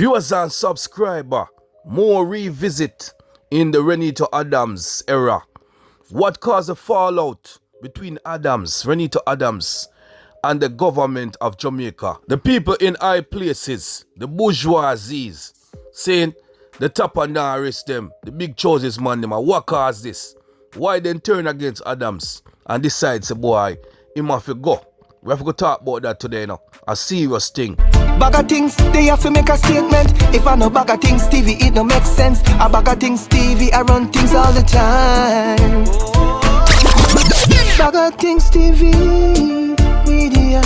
Viewers and subscriber, more revisit in the Reneto Adams era. What caused the fallout between Reneto Adams, and the government of Jamaica? The people in high places, the bourgeoisies, saying the top and now arrest them, the big choices man them. What caused this? Why then turn against Adams and decide, say boy, he must go? We have to talk about that today now. A serious thing. BaggaThingz, they have to make a statement. If I know BaggaThingz TV, it don't make sense. A BaggaThingz TV, I run things all the time. BaggaThingz TV Media.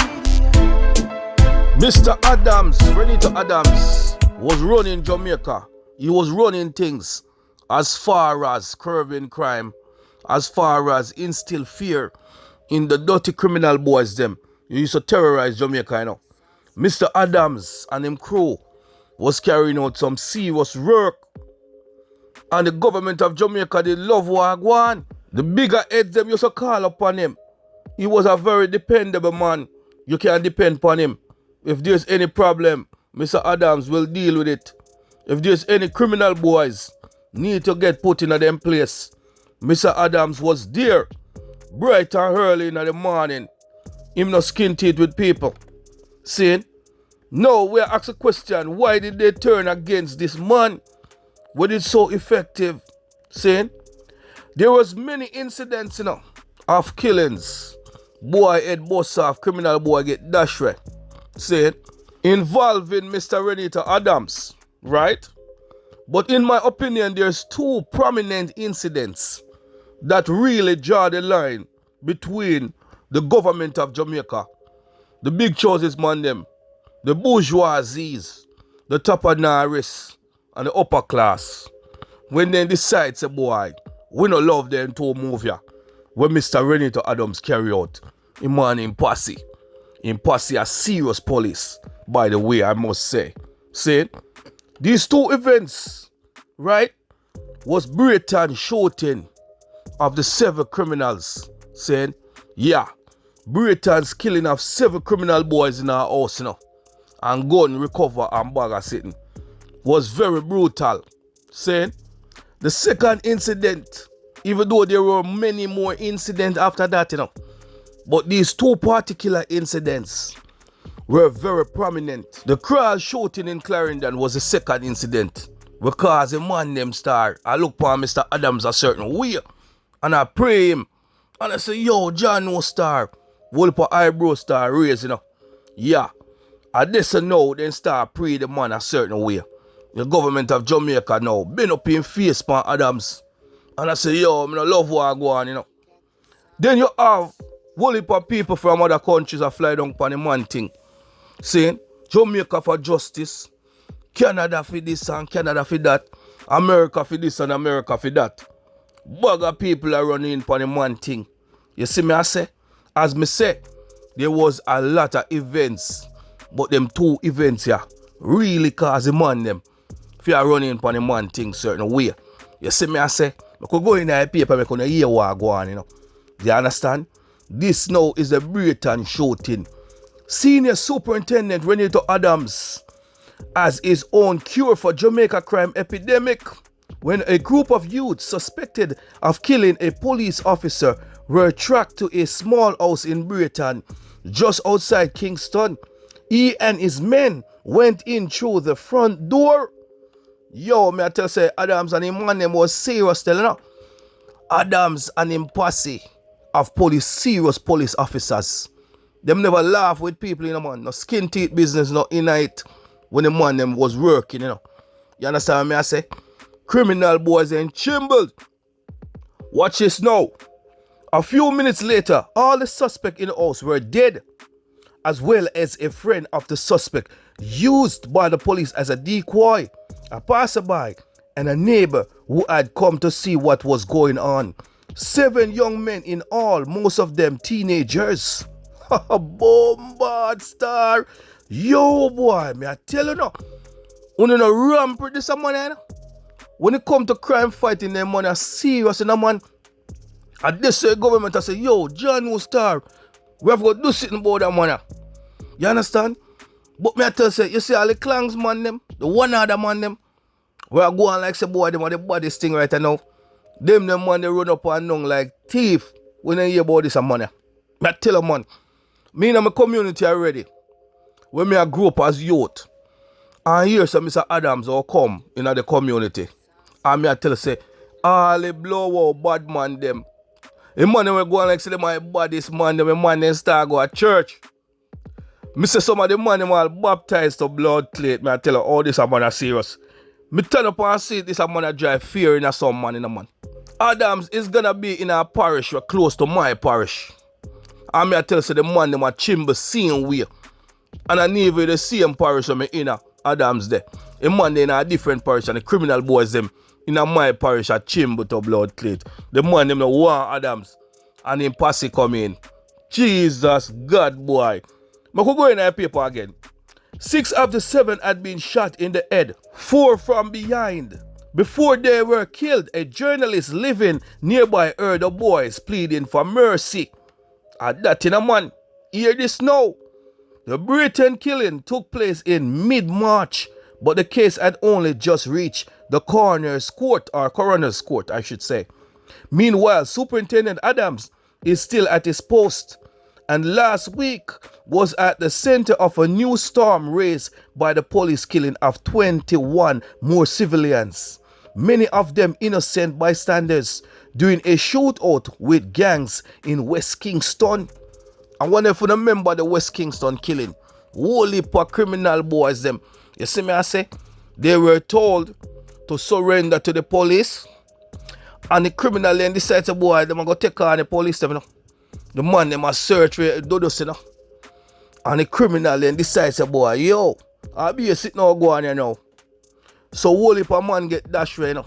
Mr. Adams, Reneto Adams, was running Jamaica. He was running things as far as curbing crime, as far as instill fear in the dirty criminal boys them. He used to terrorize Jamaica, you know. Mr. Adams and him crew was carrying out some serious work. And the government of Jamaica, they love Wagwan. The bigger heads them used to call upon him. He was a very dependable man. You can depend upon him. If there's any problem, Mr. Adams will deal with it. If there's any criminal boys need to get put in a them place, Mr. Adams was there, bright and early in the morning. Him no skin teeth with people. Saying, no, we are asking a question, why did they turn against this man? Was it so effective? Saying, there was many incidents, you know, of killings. Boy head bust off, criminal boy get dash right. Saying, involving Mr. Reneto Adams, right? But in my opinion, there's two prominent incidents that really draw the line between the government of Jamaica, the big choices man them, the bourgeoisies, the top of Naris, and the upper class. When they decide, say boy, we no love them to move here. When Mr. Reneto Adams carry out him man in posse. In posse a serious police, by the way, I must say. Saying, these two events, right, was blatant shooting of the 7 criminals. Saying, yeah, Britain's killing of 7 criminal boys in our house, you know, and gun recover and bag of sitting was very brutal. Saying, the second incident, even though there were many more incidents after that, you know, but these two particular incidents were very prominent. The crowd shooting in Clarendon was the second incident, because a man named Star, I look for Mr. Adams a certain way, and I pray him, and I say, yo, John no Star, wolf a eyebrow Star raise, you know. Yeah, I this know, then Star pray the man a certain way. The government of Jamaica now been up in face pan Adams, and I say, yo, I no love what I go on, you know. Then you have whole heap of people from other countries that fly down upon the man thing, saying Jamaica for justice, Canada for this and Canada for that, America for this and America for that. Bag of people are running upon the man thing. You see me I say? As me say, there was a lot of events, but them two events here really cause the man them if you are running upon the man thing certain way. You see me I say? I could go in the paper, I could hear what I go on, you know. Do you understand? This now is a blatant shooting. Senior Superintendent Reneto Adams has his own cure for Jamaica crime epidemic when a group of youths suspected of killing a police officer were tracked to a small house in Britain just outside Kingston. He and his men went in through the front door. Yo, me I tell you, say Adams and him man them was serious, tell you know. Adams and him posse of police, serious police officers. Them never laugh with people, you know, man. No skin teeth business, no in it when the man them was working, you know. You understand me I say? Criminal boys in chimbled. Watch this now. A few minutes later, all the suspects in the house were dead, as well as a friend of the suspect used by the police as a decoy, a passerby, and a neighbor who had come to see what was going on. 7 young men in all, most of them teenagers. Bombard Star. Yo boy, me I tell you now. When you know ramp with this money, you know? When it come to crime fighting, them money are serious, you know, man. And this government I say, yo, John no Star, we have got to do something about that money. You understand? But me I tell you, you see all the clangs man them, the one other man them, where I go on like say boy them are the baddest thing right now. Them man they run up and down like thief when they hear about this money. Me I tell you man, me in my community already, when me I grew up as youth, and here some Mr. Adams will come in the community. And me I tell you say, all the blow out bad man them. The man we go on like say them my baddest man, them man they start go to church. Me say some of the man them all baptized to blood clot. Me I tell you all this a man are serious. Me turn up and see this a man a drive fear in a some man in a man. Adams is gonna be in a parish or close to my parish. And me I tell you say the man them a chimble same way. And I never the same parish when me in a Adams there. The man they in a different parish and the criminal boys them in a my parish a chimble to blood clot. The man them no want Adams and him posse come in. Jesus God boy. I could go in our paper again. 6 of the 7 had been shot in the head, 4 from behind. Before they were killed, a journalist living nearby heard the boys pleading for mercy. At that in a man, hear this now. The Britain killing took place in mid-March, but the case had only just reached the coroner's court, I should say. Meanwhile, Superintendent Adams is still at his post, and last week was at the center of a new storm raised by the police killing of 21 more civilians, many of them innocent bystanders, during a shootout with gangs in West Kingston. I wonder if you remember the West Kingston killing. Whole heap of criminal boys them. You see me I say? They were told to surrender to the police, and the criminal then decided to boy them go take on the police them, you know. The man them a search where do this, you know. And the criminal then decides to boy, yo, I'll be a sit now go on here now. So whole heap of man get dashed right, you know.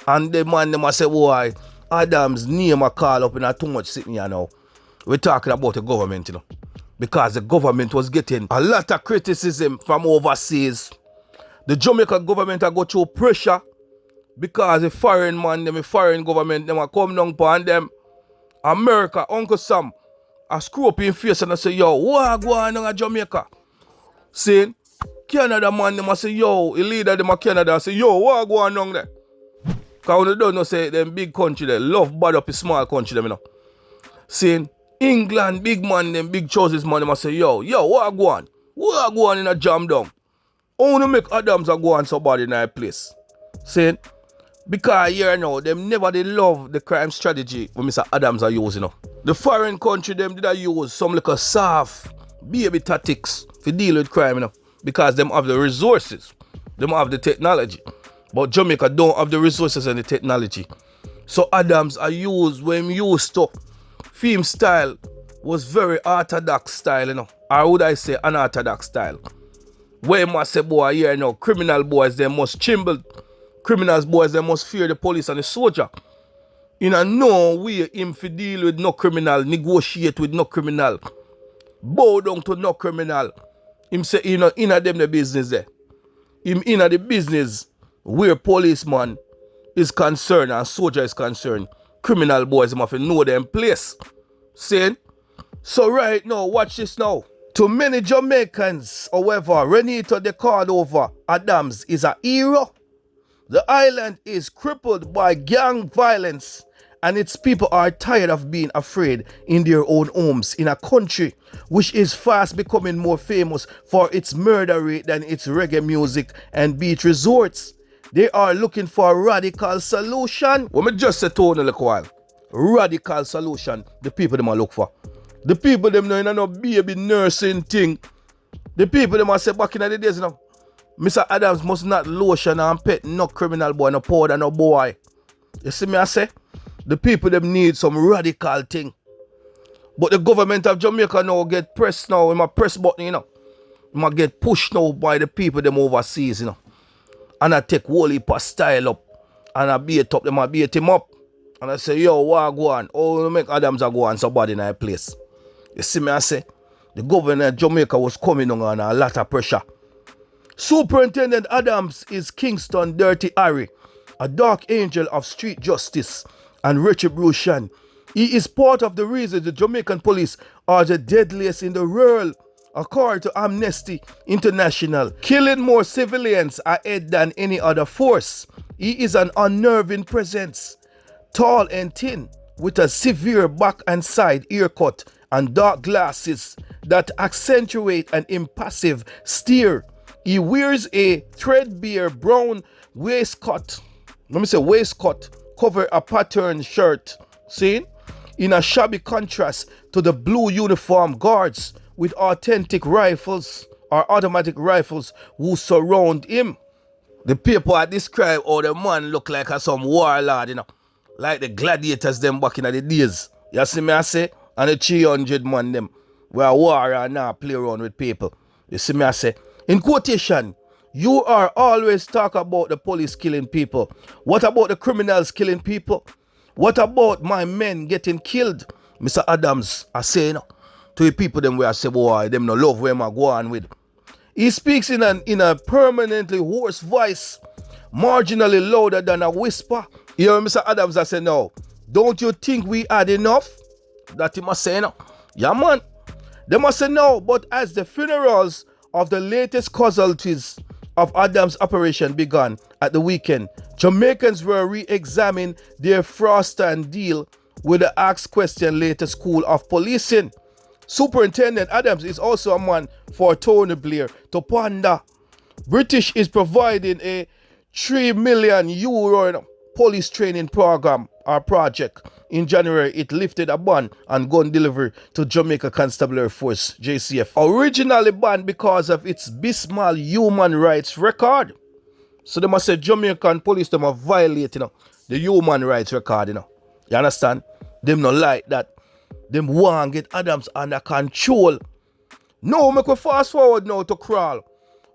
And the man them a say, boy, Adams name a call up in a too much sitting here now. We're talking about the government, you know. Because the government was getting a lot of criticism from overseas. The Jamaica government a go through pressure because the foreign man, the foreign government, them a come down upon them. America, Uncle Sam, a screw up in face and I say, yo, what go on in Jamaica? Saying, Canada man, them a say, yo, the leader them a Canada say, yo, what go on down there? Because when they don't know, say, them big country there, love bad up a small country them, you know. Saying, England, big man, them big choices man, them a say, yo, what go on? What go on in a jam down? Only make Adams a go on somebody in that place. Saying, because here now, them never they love the crime strategy when Mr. Adams are using, you know. The foreign country them did use some like a soft baby tactics to deal with crime, you know, because them have the resources, them have the technology. But Jamaica don't have the resources and the technology. So Adams are used when used to film style was very orthodox style, you know. Or would I say unorthodox style? Where must say boy here now, criminal boys they must chimble. Criminals boys they must fear the police and the soldier. In a no way him fi deal with no criminal, negotiate with no criminal, bow down to no criminal. Him say you know inna them the business there. Him inna the business where policeman is concerned and soldier is concerned. Criminal boys must know them place. Saying so right now, watch this now. To many Jamaicans, however, Reneto the called over Adams is a hero. The island is crippled by gang violence and its people are tired of being afraid in their own homes in a country which is fast becoming more famous for its murder rate than its reggae music and beach resorts. They are looking for a radical solution. What me just said to you in a little while. Radical solution the people them are look for. The people them know in no baby nursing thing. The people them are say back in the days, you know. Mr. Adams must not lotion and pet no criminal boy, no powder, no boy. You see me I say? The people them need some radical thing. But the government of Jamaica now get pressed now. In my press button, you know. It might get pushed now by the people them overseas, you know. And I take whole heap of style up. And I beat up them, I beat him up. And I say, yo, what go on? Oh, make Adams go on somebody in that place. You see me I say? The governor of Jamaica was coming on a lot of pressure. Superintendent Adams is Kingston Dirty Harry, a dark angel of street justice and retribution. He is part of the reason the Jamaican police are the deadliest in the world. According to Amnesty International, killing more civilians ahead than any other force. He is an unnerving presence, tall and thin, with a severe back and side haircut and dark glasses that accentuate an impassive stare. He wears a threadbare brown waistcoat. Cover a patterned shirt. See? In a shabby contrast to the blue uniform guards with authentic rifles or automatic rifles who surround him. The people describe how the man look like some warlord, like the gladiators them back in the days. You see me I say? And the 300 man them were war and now play around with people. You see me I say? In quotation, you are always talk about the police killing people. What about the criminals killing people? What about my men getting killed? Mr. Adams, I say to the people them where I say, boy, them no love where I go on with. He speaks in a permanently hoarse voice, marginally louder than a whisper. You know, Mr. Adams, I say, no, don't you think we had enough? That he must say, no. Yeah, man. They must say no, but as the funerals of the latest casualties of Adams' operation began at the weekend, Jamaicans were re-examining their frost and deal with the asked question later school of policing. Superintendent Adams is also a man for Tony Blair to ponder. British is providing a €3 million police training program or project. In January, it lifted a ban on gun delivery to Jamaica Constabulary Force, JCF. Originally banned because of its abysmal human rights record. So they must say Jamaican police them are violating the human rights record, You understand? Them not like that. Them want to get Adams under control. No, make we fast forward now to Crawl.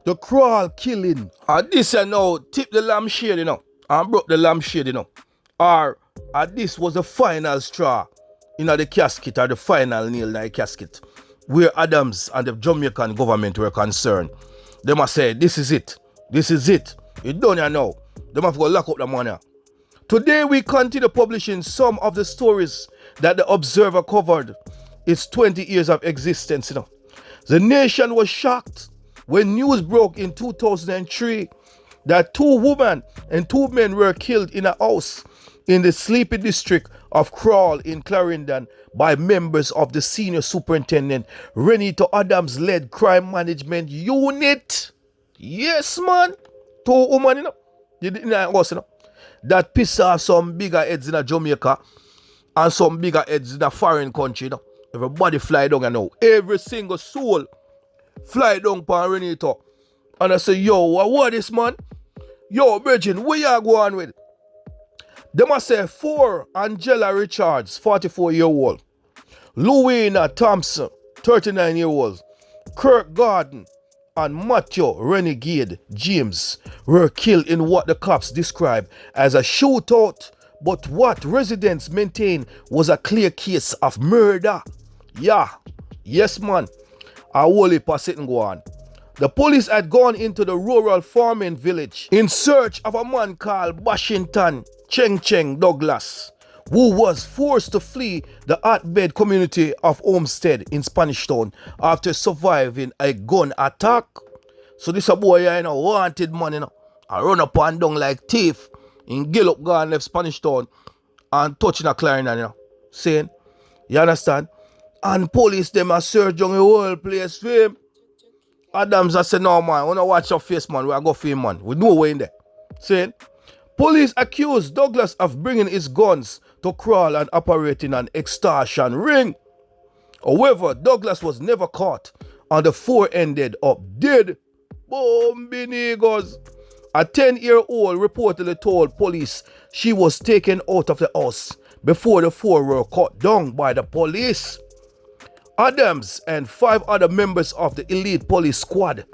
The Crawl killing. And this now tip the lampshade, and broke the lampshade, Or this was the final straw in the casket, or the final nail in the casket, where Adams and the Jamaican government were concerned. They must say, this is it. This is it. You don't know. They must go lock up the money. Today we continue publishing some of the stories that the Observer covered its 20 years of existence. The nation was shocked when news broke in 2003 that 2 women and 2 men were killed in a house in the sleepy district of Crawl in Clarendon by members of the senior superintendent Reneto Adams-led crime management unit. Yes, man. 2 women, in a house, that piss off some bigger heads in Jamaica and some bigger heads in a foreign country. Everybody fly down now. Every single soul fly down upon Reneto. And I say, yo, what this, man? Yo, Virgin, where you going with? They must say 4 Angela Richards, 44-year-old. Louina Thompson, 39-year-old. Kirk Garden and Matthew Renegade James were killed in what the cops described as a shootout, but what residents maintain was a clear case of murder. Yeah, yes, man. A whole heap of sitting go on. The police had gone into the rural farming village in search of a man called Washington Cheng Douglas, who was forced to flee the hotbed community of Homestead in Spanish Town after surviving a gun attack. So this a boy wanted man, I run up and down like thief in Gillop gone left Spanish Town and touching a Clarendon, saying, you understand? And police them a search on the whole place for him. Adams I said, no man, I wanna watch your face, man. We are go for him, man. We know we're in there. Saying, police accused Douglas of bringing his guns to Crawl and operating an extortion ring. However, Douglas was never caught and the 4 ended up dead. Boom, niggas. A 10-year-old reportedly told police she was taken out of the house before the 4 were cut down by the police. Adams and 5 other members of the elite police squad,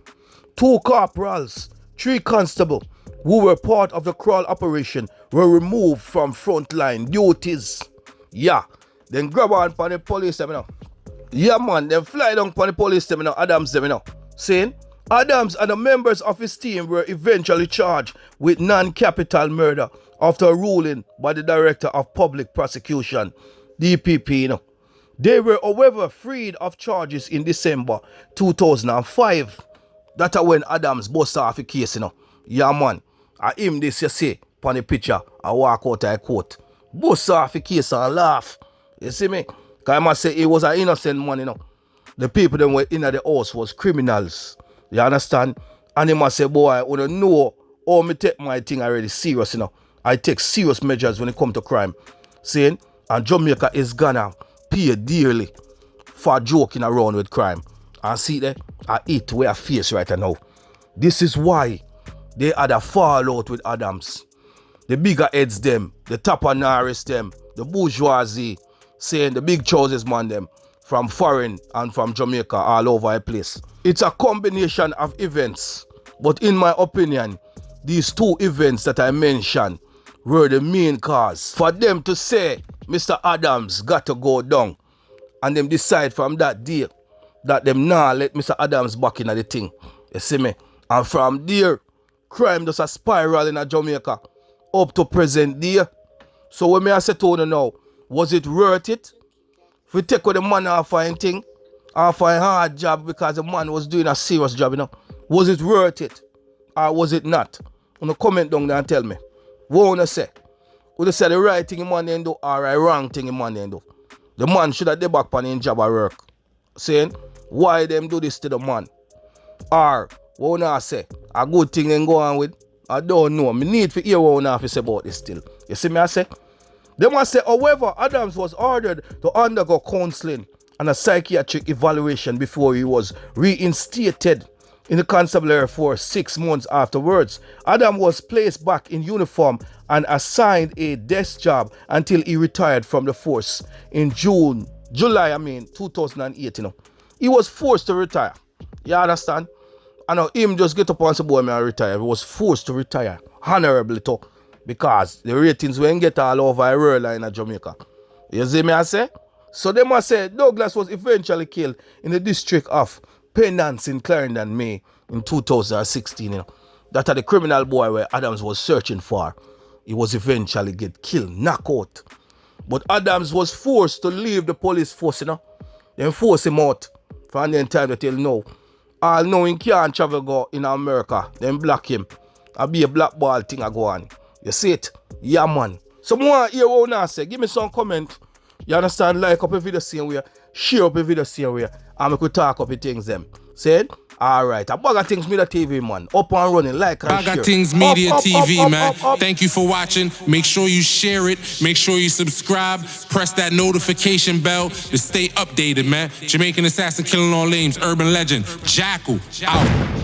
2 corporals, 3 constables who were part of the Crawl operation were removed from frontline duties. Yeah, then grab on the police them, Yeah, man, then fly down on the police them, Adams them, saying Adams and the members of his team were eventually charged with non-capital murder after a ruling by the Director of Public Prosecution, DPP, They were, however, freed of charges in December 2005. That's when Adams bust off the case, you know. Yeah, man. I him this, you see, on the picture, I walk out of the court. Bust off the case and laugh. You see me? Because I must say he was an innocent man, you know. The people that were in the house was criminals. You understand? And he must say, boy, I want to know how me take my thing already serious, you know. I take serious measures when it comes to crime. Saying, and Jamaica is gonna pay dearly for joking around with crime. And see there, I eat where I face right now. This is why they had a fallout with Adams. The bigger heads them, the tapanaris them, the bourgeoisie, saying the big trousers man them, from foreign and from Jamaica all over the place. It's a combination of events, but in my opinion, these two events that I mentioned were the main cause for them to say Mr. Adams got to go down, and them decide from that day that them nah let Mr. Adams back in the thing. You see me? And from there, crime just a spiral in Jamaica up to present day. So when I say to you now, was it worth it? If we take with the man off a thing, off a hard job because the man was doing a serious job, you know. Was it worth it? Or was it not? You know, comment down there and tell me. What you say? Would you say the right thing the man then do or the wrong thing the man then do? The man should have the back on his job at work. Saying, why them do this to the man? Or, what you say? A good thing then go on with? I don't know. I need to hear what you have to say about this still. You see me I say? They must say, however, Adams was ordered to undergo counseling and a psychiatric evaluation before he was reinstated in the constabulary force 6 months afterwards. Adam was placed back in uniform and assigned a desk job until he retired from the force in July 2008, you know. He was forced to retire. You understand? I know him just get up and say, boy, I retire. He was forced to retire. Honorably too. Because the ratings won't get all over the world in Jamaica. You see me I say? So they must say Douglas was eventually killed in the district of Penance in Clarendon, May in 2016. You know. That are the criminal boy where Adams was searching for. He was eventually get killed, knocked out. But Adams was forced to leave the police force, you know. They forced him out. From the time that he'll know. All knowing can't travel go in America. Then block him. I'll be a black ball thing I go on. You see it? Yeah, man. So more hear what I say. Give me some comment. You understand? Like up a video same way. Share up a video same way. And we could talk up the things them. Said? Alright. BaggaThingz Media TV, man. Up and running. Like and share. BaggaThingz Media TV, man. Thank you for watching. Make sure you share it. Make sure you subscribe. Press that notification bell to stay updated, man. Jamaican assassin killing all names. Urban legend. Jackal. Out.